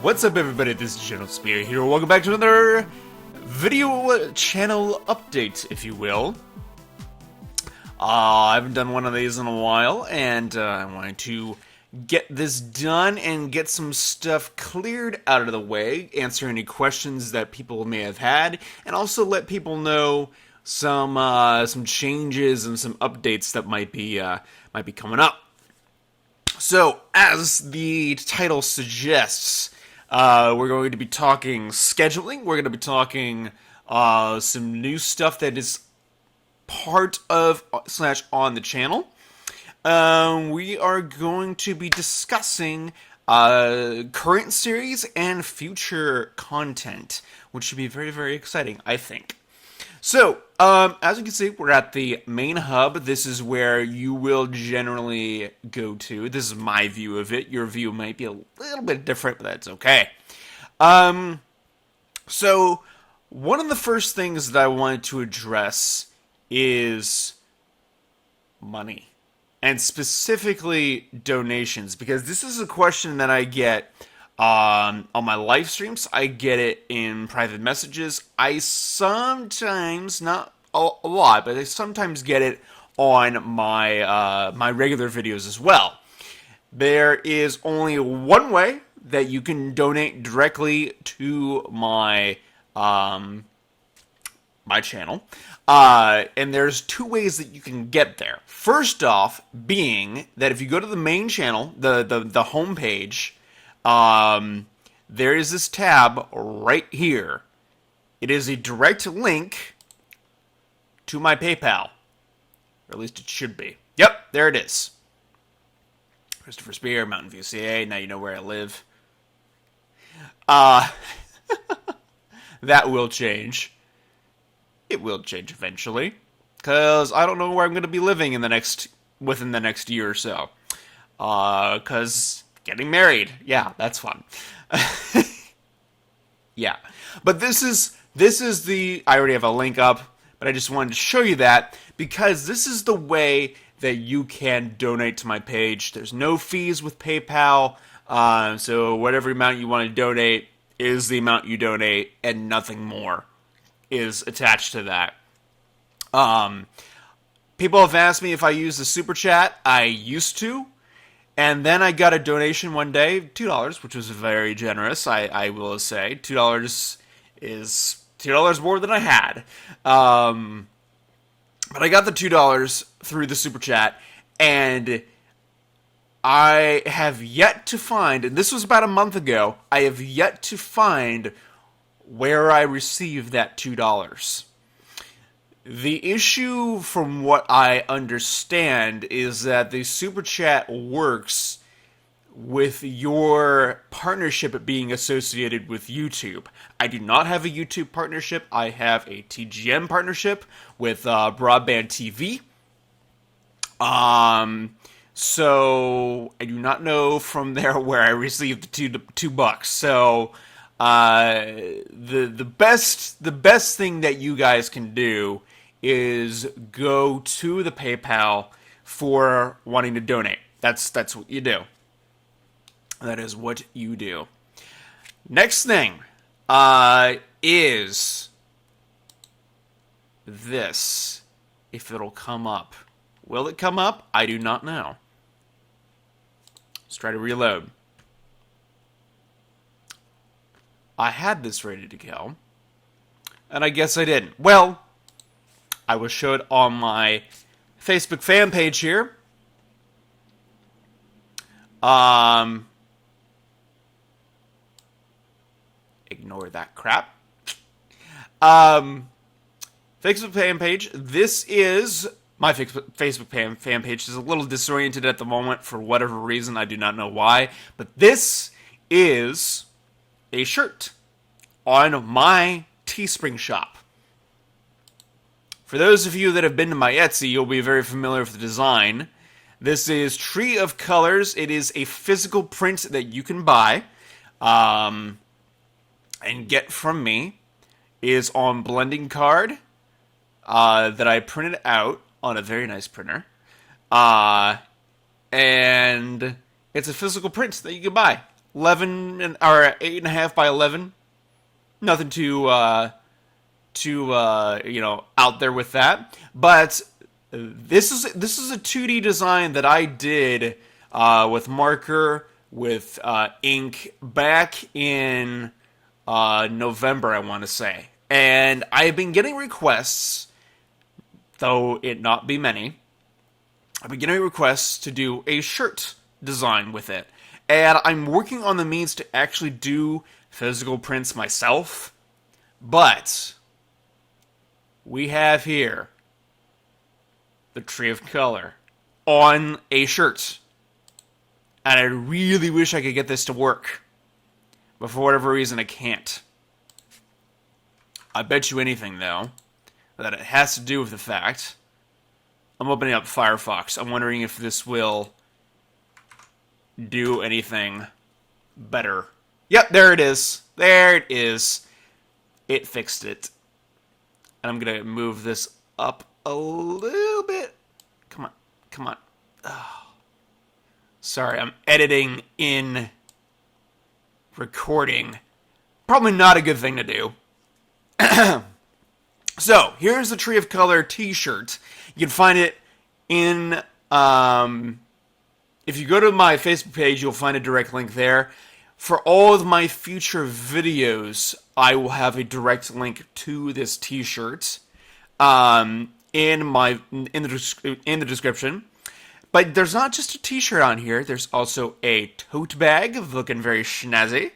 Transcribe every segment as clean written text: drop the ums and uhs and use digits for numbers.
What's up, everybody? This is General Spear here. Welcome back to another video channel update, if you will. I haven't done one of these in a while, and I wanted to get this done and get some stuff cleared out of the way, answer any questions that people may have had, and also let people know some changes and some updates that might be coming up. So, as the title suggests, we're going to be talking scheduling. We're going to be talking some new stuff that is part of / on the channel. We are going to be discussing current series and future content, which should be very, very exciting, I think. So, as you can see, we're at the main hub. This is where you will generally go to. This is my view of it. Your view might be a little bit different, but that's okay. So, one of the first things that I wanted to address is money. And specifically, donations. Because this is a question that I get on my live streams. I get it in private messages. I sometimes, not a lot, but I sometimes get it on my my regular videos as well. There is only one way that you can donate directly to my my channel, and there's two ways that you can get there. First off, being that if you go to the main channel, the home page, there is this tab right here. It is a direct link to my PayPal. Or at least it should be. Yep, there it is. Christopher Spear, Mountain View, CA. Now you know where I live. That will change. It will change eventually. Because I don't know where I'm going to be living within the next year or so. Because getting married. Yeah, that's fun. Yeah. But this is the... I already have a link up, but I just wanted to show you that because this is the way that you can donate to my page. There's no fees with PayPal, so whatever amount you want to donate is the amount you donate, and nothing more is attached to that. People have asked me if I use the Super Chat. I used to. And then I got a donation one day, $2, which was very generous, I will say. $2 is $2 more than I had. But I got the $2 through the Super Chat, and I have yet to find, and this was about a month ago, I have yet to find where I received that $2. The issue, from what I understand, is that the Super Chat works with your partnership being associated with YouTube. I do not have a YouTube partnership. I have a TGM partnership with Broadband TV. So I do not know from there where I received the $2. So the best thing that you guys can do is go to the PayPal for wanting to donate. That's what you do. That is what you do. Next thing is this. If it'll come up. Will it come up? I do not know. Let's try to reload. I had this ready to go, and I guess I didn't. Well, I will show it on my Facebook fan page here. Ignore that crap. Facebook fan page. This is my Facebook fan page. Is a little disoriented at the moment for whatever reason. I do not know why. But this is a shirt on my Teespring shop. For those of you that have been to my Etsy, you'll be very familiar with the design. This is Tree of Colors. It is a physical print that you can buy and get from me. It is on blending card that I printed out on a very nice printer. And it's a physical print that you can buy. 11 or 8.5 by 11. Nothing too out there with that. But this is a 2D design that I did with marker, with ink back in November, I want to say. And I've been getting requests, though it not be many. I've been getting requests to do a shirt design with it. And I'm working on the means to actually do physical prints myself. But we have here the Tree of Color on a shirt. And I really wish I could get this to work. But for whatever reason, I can't. I bet you anything, though, that it has to do with the fact I'm opening up Firefox. I'm wondering if this will do anything better. Yep, there it is. There it is. It fixed it. And I'm going to move this up a little bit. Come on. Come on. Oh. Sorry, I'm editing in recording. Probably not a good thing to do. So, here's the Tree of Color t-shirt. You can find it in, if you go to my Facebook page, you'll find a direct link there. For all of my future videos, I will have a direct link to this t-shirt in the description. But there's not just a t-shirt on here. There's also a tote bag looking very snazzy.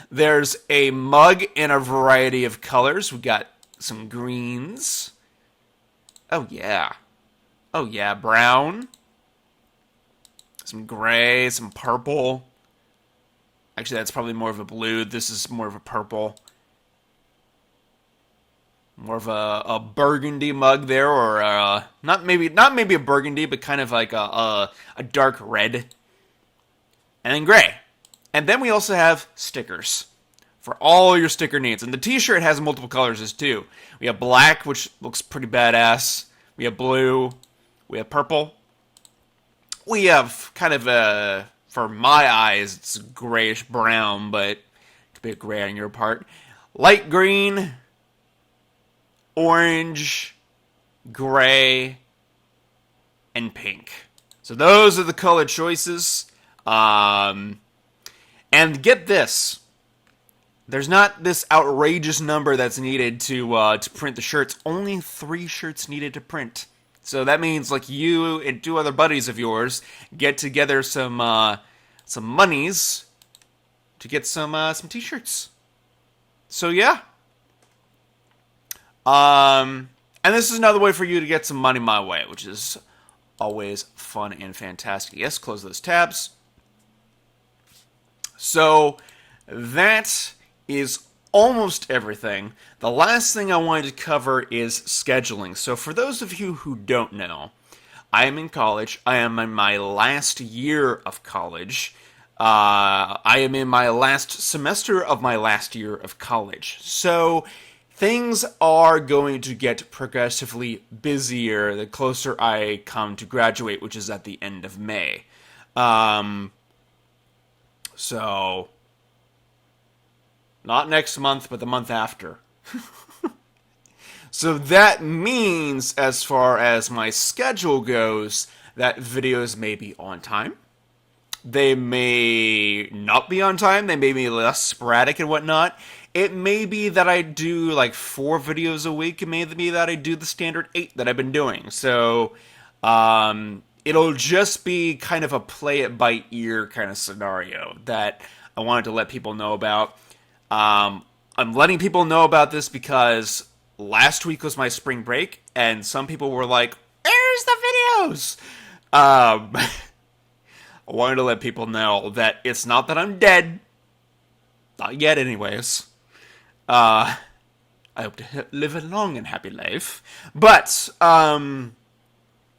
There's a mug in a variety of colors. We got some greens. Oh, yeah. Oh, yeah. Brown. Some gray. Some purple. Actually, that's probably more of a blue. This is more of a purple. More of a burgundy mug there, or not maybe a burgundy, but kind of like a dark red. And then gray. And then we also have stickers for all your sticker needs. And the t-shirt has multiple colors too. We have black, which looks pretty badass. We have blue. We have purple. We have kind of a, for my eyes, it's grayish brown, but it could be a gray on your part. Light green, orange, gray, and pink. So those are the color choices. And get this. There's not this outrageous number that's needed to print the shirts. Only 3 shirts needed to print. So that means like you and 2 other buddies of yours get together some monies to get some t-shirts. So yeah. And this is another way for you to get some money my way, which is always fun and fantastic. Yes, close those tabs. So that is almost everything. The last thing I wanted to cover is scheduling. So for those of you who don't know, I am in college. I am in my last year of college. I am in my last semester of my last year of college. So things are going to get progressively busier the closer I come to graduate, which is at the end of May. So, not next month, but the month after. So that means, as far as my schedule goes, that videos may be on time. They may not be on time. They may be less sporadic and whatnot. It may be that I do like 4 videos a week. It may be that I do the standard 8 that I've been doing. So, it'll just be kind of a play it by ear kind of scenario that I wanted to let people know about. I'm letting people know about this because last week was my spring break, and some people were like, "Where's the videos?" I wanted to let people know that it's not that I'm dead. Not yet, anyways. I hope to live a long and happy life. But I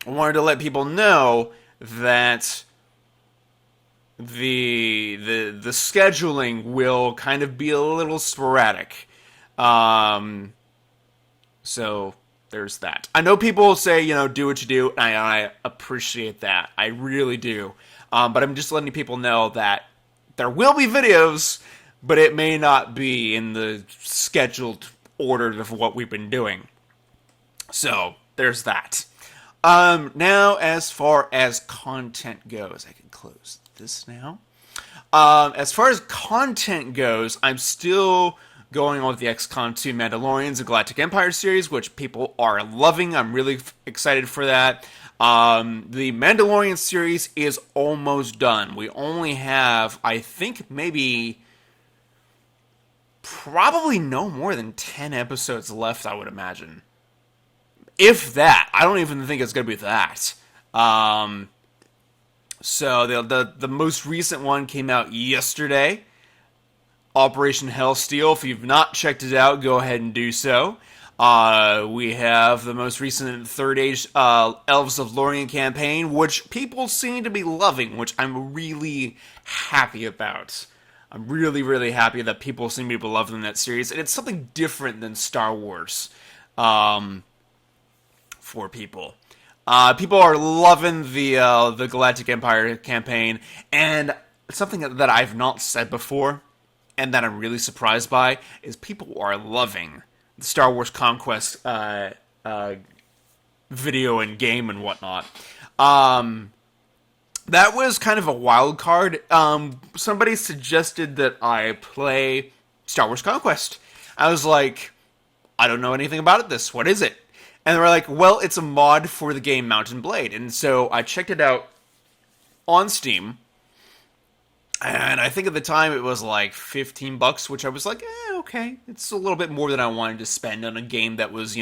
wanted to let people know that the scheduling will kind of be a little sporadic. So there's that. I know people say, do what you do, and I appreciate that. I really do. But I'm just letting people know that there will be videos, but it may not be in the scheduled order of what we've been doing. So there's that. Now, as far as content goes, I can close this now. As far as content goes, I'm still going on with the XCOM 2 Mandalorians and Galactic Empire series, which people are loving. I'm really excited for that. The Mandalorian series is almost done. We only have, I think, probably no more than 10 episodes left, I would imagine. If that. I don't even think it's going to be that. So the most recent one came out yesterday. Operation Hellsteel. If you've not checked it out, go ahead and do so. We have the most recent Third Age Elves of Lorien campaign, which people seem to be loving, which I'm really happy about. I'm really, really happy that people seem to be loving that series, and it's something different than Star Wars for people. People are loving the Galactic Empire campaign, and something that I've not said before, and that I'm really surprised by, is people are loving the Star Wars Conquest video and game and whatnot. That was kind of a wild card. Somebody suggested that I play Star Wars Conquest. I was like, I don't know anything about this. What is it? And they were like, well, it's a mod for the game Mount and Blade. And so I checked it out on Steam. And I think at the time it was like $15, which I was like, okay. It's a little bit more than I wanted to spend on a game that was,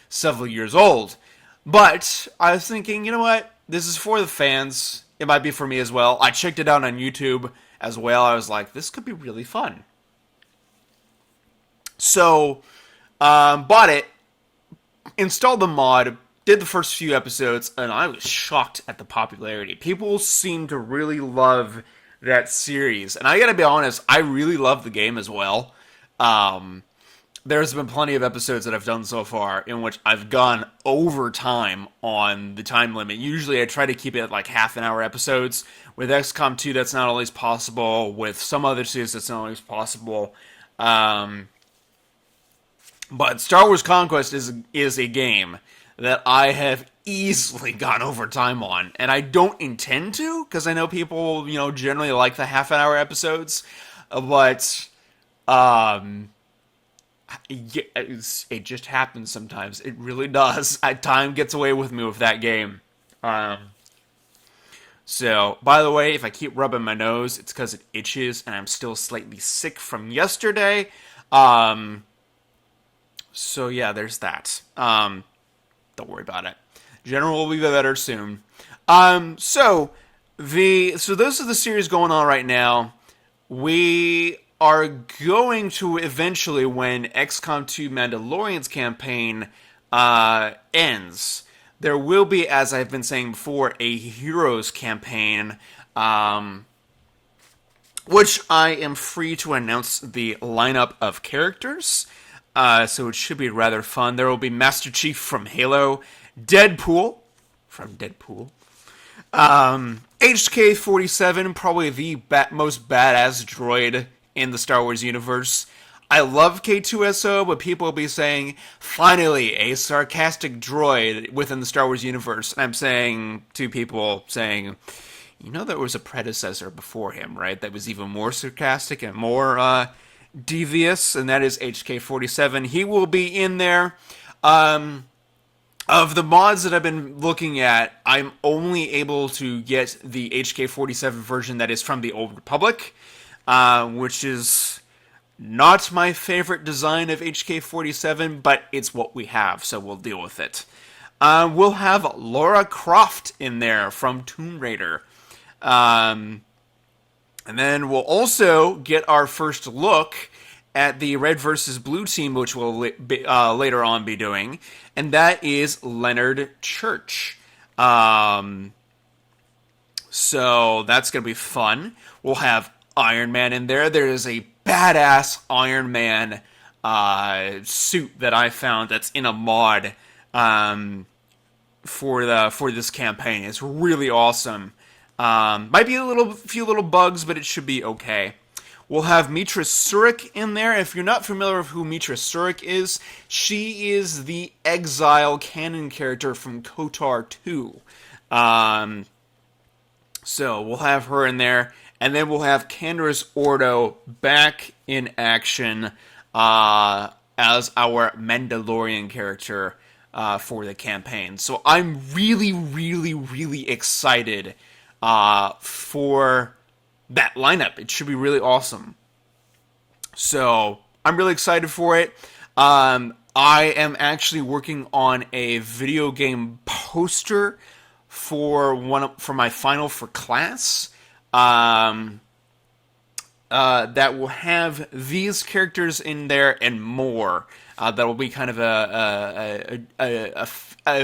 several years old. But I was thinking, you know what? This is for the fans. It might be for me as well. I checked it out on YouTube as well. I was like, this could be really fun. So, bought it, installed the mod, did the first few episodes, and I was shocked at the popularity. People seem to really love that series. And I gotta be honest, I really love the game as well. There's been plenty of episodes that I've done so far in which I've gone over time on the time limit. Usually I try to keep it at like half an hour episodes. With XCOM 2, that's not always possible. With some other series, that's not always possible. But Star Wars Conquest is a game that I have easily gone over time on. And I don't intend to, because I know people, generally like the half an hour episodes. But, it just happens sometimes. It really does. Time gets away with me with that game. So, by the way, if I keep rubbing my nose, it's because it itches, and I'm still slightly sick from yesterday. So yeah, there's that. Don't worry about it. General will be better soon. So those are the series going on right now. We are going to eventually, when XCOM 2 Mandalorian's campaign ends, there will be, as I've been saying before, a Heroes campaign, which I am free to announce the lineup of characters. So it should be rather fun. There will be Master Chief from Halo, Deadpool from Deadpool, HK-47, probably the most badass droid in the Star Wars universe. I love K2SO, but people will be saying, finally, a sarcastic droid within the Star Wars universe. And I'm saying to people, there was a predecessor before him, right? That was even more sarcastic and more devious, and that is HK-47. He will be in there. Of the mods that I've been looking at, I'm only able to get the HK-47 version that is from the Old Republic, which is not my favorite design of HK-47, but it's what we have, so we'll deal with it. We'll have Lara Croft in there from Tomb Raider. And then we'll also get our first look at the Red versus Blue team, which we'll later on be doing, and that is Leonard Church. So that's going to be fun. We'll have Iron Man in there. There is a badass Iron Man suit that I found that's in a mod for this campaign. It's really awesome. Might be few little bugs, but it should be okay. We'll have Mitra Surik in there. If you're not familiar with who Mitra Surik is, she is the exile canon character from KOTOR 2. So we'll have her in there, and then we'll have Canderous Ordo back in action as our Mandalorian character for the campaign. So I'm really, really, really excited for that lineup. It should be really awesome. So I'm really excited for it. I am actually working on a video game poster for my final for class. That will have these characters in there and more. That will be kind of a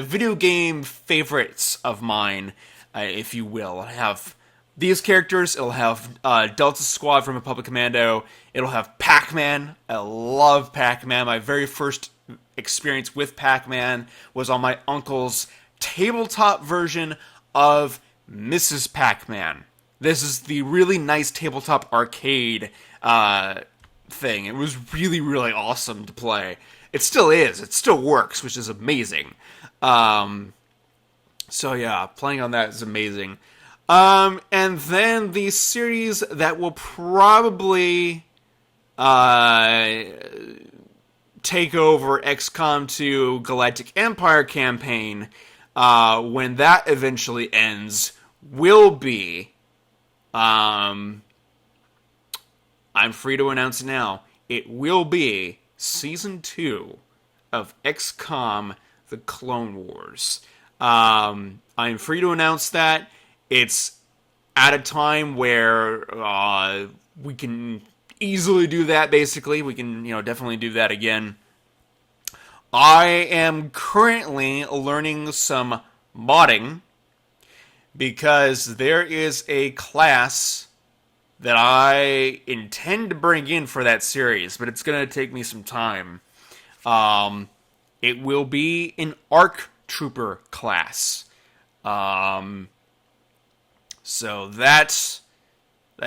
video game favorites of mine, if you will. I have these characters. It'll have Delta Squad from Republic Commando. It'll have Pac-Man. I love Pac-Man. My very first experience with Pac-Man was on my uncle's tabletop version of Mrs. Pac-Man. This is the really nice tabletop arcade thing. It was really, really awesome to play. It still is. It still works, which is amazing. So yeah, playing on that is amazing. And then the series that will probably take over XCOM 2 Galactic Empire campaign when that eventually ends will be I'm free to announce now, it will be Season 2 of XCOM The Clone Wars. I'm free to announce that. It's at a time where we can easily do that, basically. We can, definitely do that again. I am currently learning some modding because there is a class that I intend to bring in for that series, but it's going to take me some time. It will be an ARC Trooper class. So that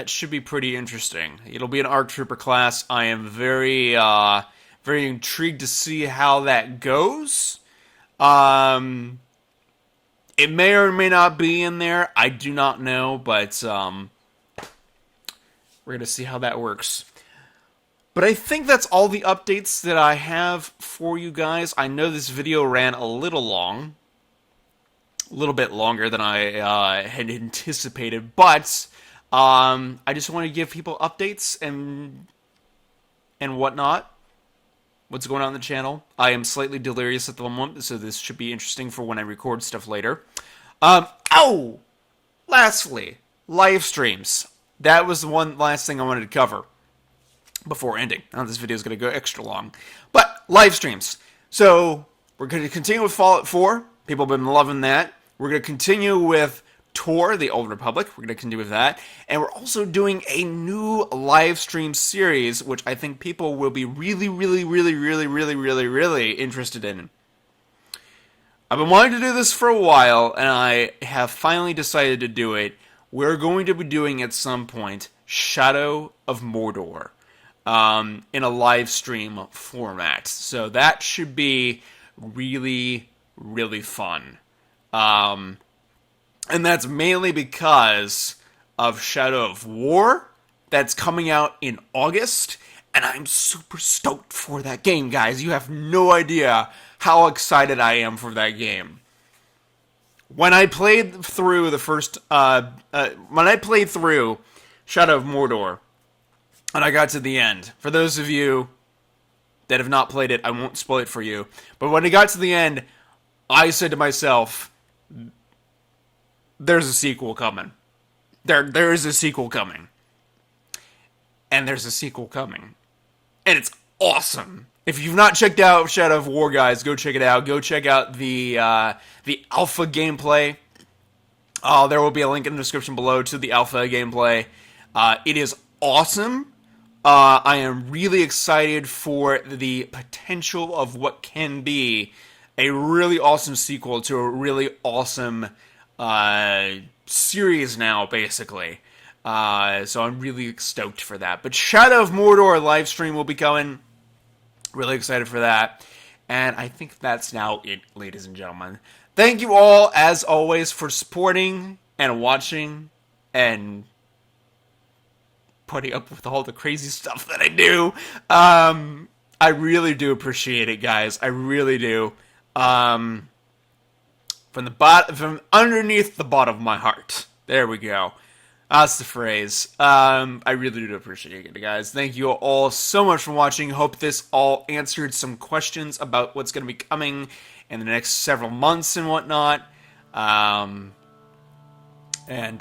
should be pretty interesting. It'll be an ARC Trooper class. I am very, very intrigued to see how that goes. It may or may not be in there. I do not know, but we're going to see how that works. But I think that's all the updates that I have for you guys. I know this video ran a little long. A little bit longer than I had anticipated, but I just want to give people updates and whatnot. What's going on the channel? I am slightly delirious at the moment, so this should be interesting for when I record stuff later. Lastly, live streams. That was the one last thing I wanted to cover before ending. Now this video is going to go extra long, but live streams. So we're going to continue with Fallout 4. People have been loving that. We're going to continue with Tor, the Old Republic. We're going to continue with that. And we're also doing a new live stream series, which I think people will be really, really, really, really, really, really, really interested in. I've been wanting to do this for a while, and I have finally decided to do it. We're going to be doing at some point Shadow of Mordor in a live stream format. So that should be really, really fun. And that's mainly because of Shadow of War that's coming out in August, and I'm super stoked for that game, guys. You have no idea how excited I am for that game. When I played through when I played through Shadow of Mordor, and I got to the end, for those of you that have not played it, I won't spoil it for you, but when I got to the end, I said to myself, there's a sequel coming. There is a sequel coming. And there's a sequel coming. and it's awesome. If you've not checked out Shadow of War, guys, go check it out. Go check out the alpha gameplay. There will be a link in the description below to the alpha gameplay. It is awesome. I am really excited for the potential of what can be a really awesome sequel to a really awesome series now, basically. So I'm really stoked for that. But Shadow of Mordor live stream will be coming. Really excited for that. And I think that's now it, ladies and gentlemen. Thank you all, as always, for supporting and watching and putting up with all the crazy stuff that I do. I really do appreciate it, guys. I really do. From underneath the bottom of my heart. There we go. That's the phrase. I really do appreciate it, guys. Thank you all so much for watching. Hope this all answered some questions about what's going to be coming in the next several months and whatnot. And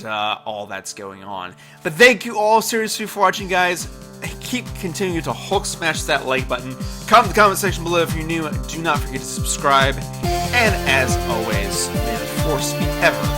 all that's going on. But thank you all seriously for watching, guys. Keep continuing to Hulk smash that like button. Comment in the comment section below if you're new. Do not forget to subscribe. And as always, may the force be ever